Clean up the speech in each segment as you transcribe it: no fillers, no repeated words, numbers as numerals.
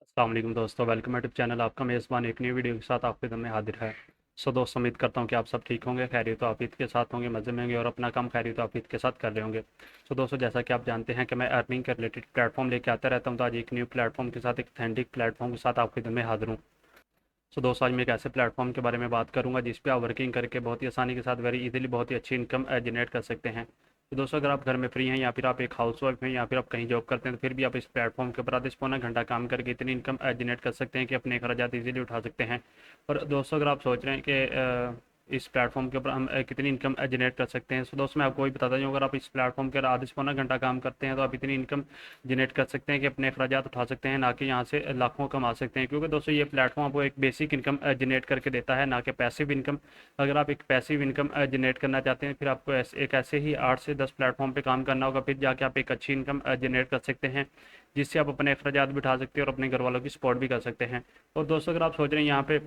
अस्सलाम वालेकुम दोस्तों, वेलकम यूट्यूब चैनल। आपका मेज़बान एक न्यू वीडियो के साथ आपके दम में हाजिर है। दोस्तों, उम्मीद करता हूँ कि आप सब ठीक होंगे, खैरियत तो आफियत के साथ होंगे, मज़े में होंगे और अपना काम खैरियत तो आफियत के साथ कर रहे होंगे। दोस्तों, जैसा कि आप जानते हैं कि मैं अर्निंग के रिलेटेड प्लेटफॉर्म लेके आता रहता हूँ, तो आज एक न्यू प्लेटफॉर्म के साथ, एक ऑथेंटिक प्लेटफॉर्म के साथ आपके दम में हाजिर हूँ। दोस्तों, आज मैं एक ऐसे प्लेटफॉर्म के बारे में बात करूंगा जिस पे आप वर्किंग करके बहुत ही आसानी के साथ वेरी इजीली बहुत ही अच्छी इनकम जनरेट कर सकते हैं। दोस्तों, अगर आप घर में फ्री हैं या फिर आप एक हाउस वाइफ हैं या फिर आप कहीं जॉब करते हैं, तो फिर भी आप इस प्लेटफॉर्म के ऊपर आधे से पौना घंटा काम करके इतनी इनकम जनरेट कर सकते हैं कि अपने अखराजात ईजिली उठा सकते हैं। और दोस्तों, अगर आप सोच रहे हैं कि इस प्लेटफॉर्म के ऊपर हम कितनी इनकम जनरेट कर सकते हैं, तो दोस्तों मैं आपको वही बताता हूँ, अगर आप इस प्लेटफॉर्म के आधे से पौना घंटा काम करते हैं तो आप इतनी इनकम जनरेट कर सकते हैं कि अपने अखराजात उठा सकते हैं, ना कि यहाँ से लाखों कमा सकते हैं। क्योंकि दोस्तों, ये प्लेटफॉर्म आपको एक बेसिक इनकम जनरेट करके देता है, ना कि पैसिव इनकम। अगर आप एक पैसिव इनकम जनरेट करना चाहते हैं, फिर आपको एक ऐसे ही 8 से 10 प्लेटफॉर्म पे काम करना होगा, फिर जाके आप एक अच्छी इनकम जनरेट कर सकते हैं, जिससे आप अपने अखराजात भी उठा सकते हैं और अपने घर वालों की सपोर्ट भी कर सकते हैं। और दोस्तों, अगर आप सोच रहे हैं यहाँ पे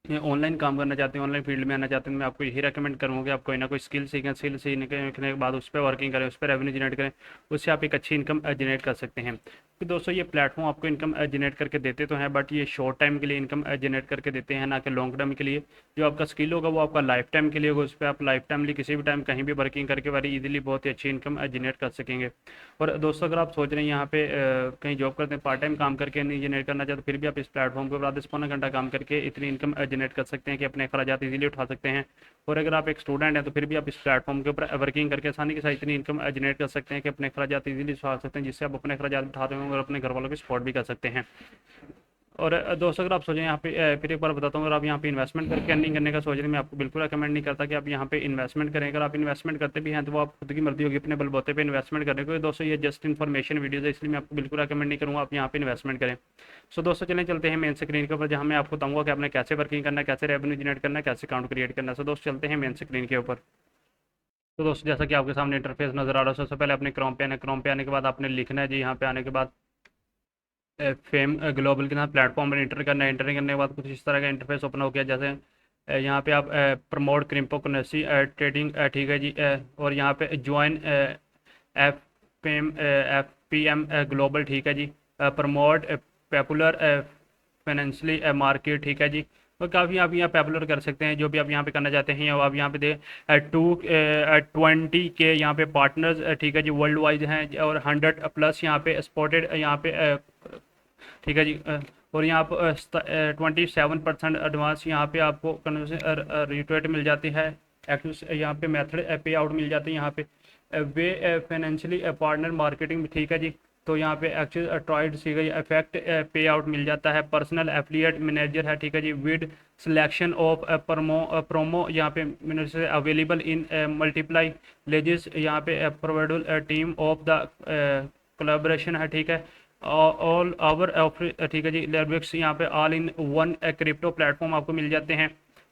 ऑनलाइन काम करना चाहते हैं, ऑनलाइन फील्ड में आना चाहते हैं, तो मैं आपको यही रेकमेंड करूँगा कि आप कोई ना कोई स्किल सीखें, स्किल सीखने के बाद उस पर वर्किंग करें, उस पर रेवेन्यू जनरेट करें, उससे आप एक अच्छी इनकम जनरेट कर सकते हैं। तो दोस्तों, ये प्लेटफॉर्म आपको इनकम जनरेट करके देते तो हैं, बट ये शॉर्ट टाइम के लिए इनकम जनरेट करके देते हैं, ना कि लॉन्ग टर्म के लिए। जो आपका स्किल होगा वो आपका लाइफ टाइम के लिए होगा, उस पर आप लाइफ टाइमली किसी भी टाइम कहीं भी वर्किंग करके वेरी इजीली बहुत ही अच्छी इनकम जनरेट कर सकेंगे। और दोस्तों, अगर आप सोच रहे हैं यहाँ पे कहीं जॉब करते हैं, पार्ट टाइम काम करके नहीं जनरेट करना चाहते, फिर भी आप इस प्लेटफॉर्म के ऊपर आधे से पौना घंटा काम करके इतनी इनकम जनरेट कर सकते हैं कि अपने अखराजात इजीली उठा सकते हैं। और अगर आप एक स्टूडेंट हैं, तो फिर भी आप इस प्लेटफॉर्म के ऊपर वर्किंग करके आसानी के साथ इतनी इनकम जनरेट कर सकते हैं कि अपने अखराजात इजीली उठा सकते हैं, जिससे आप अपने अखराजात उठाते हैं और अपने घर वालों की सपोर्ट भी कर सकते हैं। और दोस्तों, अगर आप सोचें यहाँ पे फिर एक बार बताता हूँ, अगर आप यहाँ पे इन्वेस्टमेंट करके अर्निंग करने का सोच रहे हैं, मैं आपको बिल्कुल रिकमेंड नहीं करता कि आप यहाँ पे इन्वेस्टमेंट करें। अगर आप इन्वेस्टमेंट करते भी हैं तो वो आप खुद की मर्जी होगी अपने बलबूते पे इन्वेस्टमेंट करने को। दोस्तों, ये जस्ट इन्फॉर्मेशन वीडियो है, इसलिए मैं आपको बिल्कुल रिकमेंड नहीं करूँगा आप यहाँ पे इन्वेस्टमेंट करें। दोस्तों, चलें चलते हैं मेन स्क्रीन के ऊपर, जहाँ मैं आपको बताऊँगा कि आपने कैसे वर्किंग करना है, कैसे रेवेन्यू जनरेट करना है, कैसे अकाउंट क्रिएट करना है। दोस्तों, चलते हैं मेन स्क्रीन के ऊपर। तो दोस्तों, जैसा कि आपके सामने इंटरफेस नज़र आ रहा है, सबसे पहले अपने क्रोम पे आना है। क्रोम पे आने के बाद आपने लिखना है जी, यहाँ पे आने के बाद फेम ग्लोबल के साथ प्लेटफॉर्म पर इंटर करना है। इंटर करने के बाद कुछ इस तरह का इंटरफेस ओपन हो गया, जैसे यहाँ पे आप प्रमोट क्रिप्टो करेंसी ट्रेडिंग, ठीक है जी। और यहाँ पे join F P M global, ठीक है जी। प्रमोट पॉपुलर फाइनेंशियली मार्केट, ठीक है जी। और काफ़ी आप यहाँ पॉपुलर कर सकते हैं जो भी आप यहाँ पे करना चाहते हैं। आप यहाँ पे दे 220 के यहाँ पे पार्टनर्स, ठीक है जी, वर्ल्ड वाइड हैं, और 100+ यहाँ पे स्पॉटेड यहाँ पे ठीक है जी। और यहाँ पर 27% एडवांस यहाँ पे आपको कन्वर्सन रिटेट मिल जाती है। एक्टिव यहाँ पे मेथड पे आउट मिल जाती है। यहाँ पे वे फाइनेंशियली पार्टनर मार्केटिंग, ठीक है जी। तो यहाँ पे एक्चुअल ट्राइड सी गई इफेक्ट पे आउट मिल जाता है। पर्सनल एफिलिएट मैनेजर है, ठीक है जी। विद सिलेक्शन ऑफ प्रोमो यहाँ पे अवेलेबल इन मल्टीप्लाई लेजेस, यहाँ पे प्रोवाइडल टीम ऑफ द कोलेबोरेशन है, ठीक है। ऑल आवर ऑफर, ठीक है जी। लेरबिक्स यहाँ पे all in one crypto platform आपको मिल जाते हैं,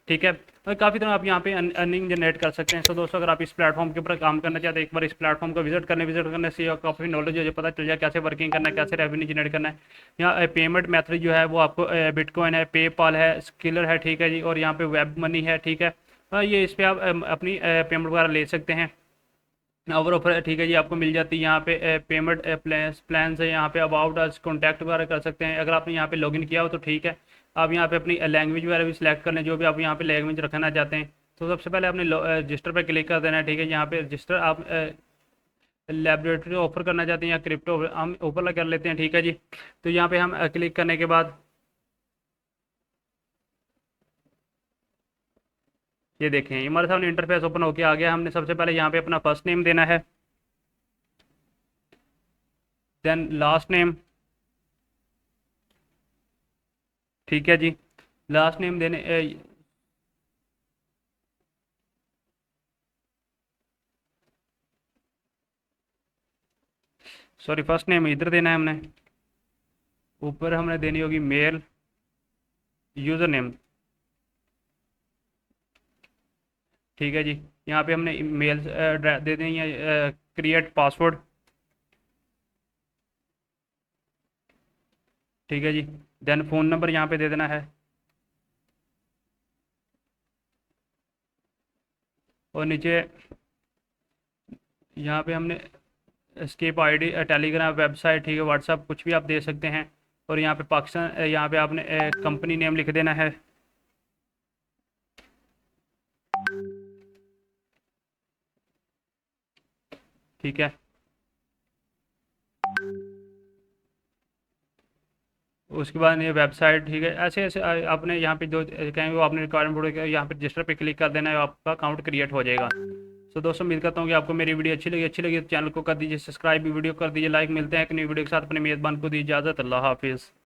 ठीक है। और काफ़ी तरह आप यहाँ पे अर्निंग जनरेट कर सकते हैं। दोस्तों, अगर आप इस प्लेटफॉर्म के ऊपर काम करना चाहते हैं, एक बार इस प्लेटफॉर्म को विजिट करने से काफ़ी नॉलेज हो पता चल जाए कैसे वर्किंग करना है, कैसे रेवेन्यू जनरेट करना है। यहाँ पेमेंट मेथड जो है वो आपको बिटकॉइन है, पेपाल है, स्किलर है, ठीक है जी। और यहाँ पे वेब मनी है, ठीक है। ये इस पर आप अपनी पेमेंट वगैरह ले सकते हैं। और ऑफर, ठीक है जी, आपको मिल जाती है यहाँ पे पेमेंट प्लान है। यहाँ पे अबाउट अस कॉन्टैक्ट वगैरह कर सकते हैं। अगर आपने यहाँ पे लॉगिन किया हो तो ठीक है। आप यहाँ पे अपनी लैंग्वेज वगैरह भी सिलेक्ट कर लें, जो भी आप यहाँ पे लैंग्वेज रखना चाहते हैं। तो सबसे पहले आपने रजिस्टर पर क्लिक कर देना है, ठीक है। यहाँ पे रजिस्टर आप लेबोरेटरी ऑफर करना चाहते हैं या क्रिप्टो हम ऊपर कर लेते हैं, ठीक है जी। तो यहाँ पे हम क्लिक करने के बाद ये देखें, हमारे सामने इंटरफेस ओपन होकर आ गया। हमने सबसे पहले यहाँ पे अपना फर्स्ट नेम देना है, देन लास्ट नेम, ठीक है जी। लास्ट नेम देने सॉरी, फर्स्ट नेम इधर देना है हमने। ऊपर हमने देनी होगी मेल यूज़र नेम, ठीक है जी। यहाँ पे हमने मेल दे देनी है। क्रिएट पासवर्ड, ठीक है जी। देन फ़ोन नंबर यहाँ पे दे देना है। और नीचे यहाँ पे हमने स्केप आईडी, टेलीग्राम, वेबसाइट, ठीक है, व्हाट्सअप, कुछ भी आप दे सकते हैं। और यहाँ पे पाकिस्तान, यहाँ पे आपने कंपनी नेम लिख देना है। ठीक है, उसके बाद ये वेबसाइट, ठीक है, ऐसे ऐसे आपने यहाँ पे जो कहेंगे वो आपने रिक्वायरमेंट यहाँ पे रजिस्टर पे क्लिक कर देना है, आपका अकाउंट क्रिएट हो जाएगा। तो दोस्तों उम्मीद करता हूँ कि आपको मेरी वीडियो अच्छी लगी तो चैनल को कर दीजिए सब्सक्राइब, वीडियो कर दीजिए लाइक। मिलते हैं एक नई वीडियो के साथ, अपने मेज़बान को दी इजाज़त। अल्लाह हाफिज़।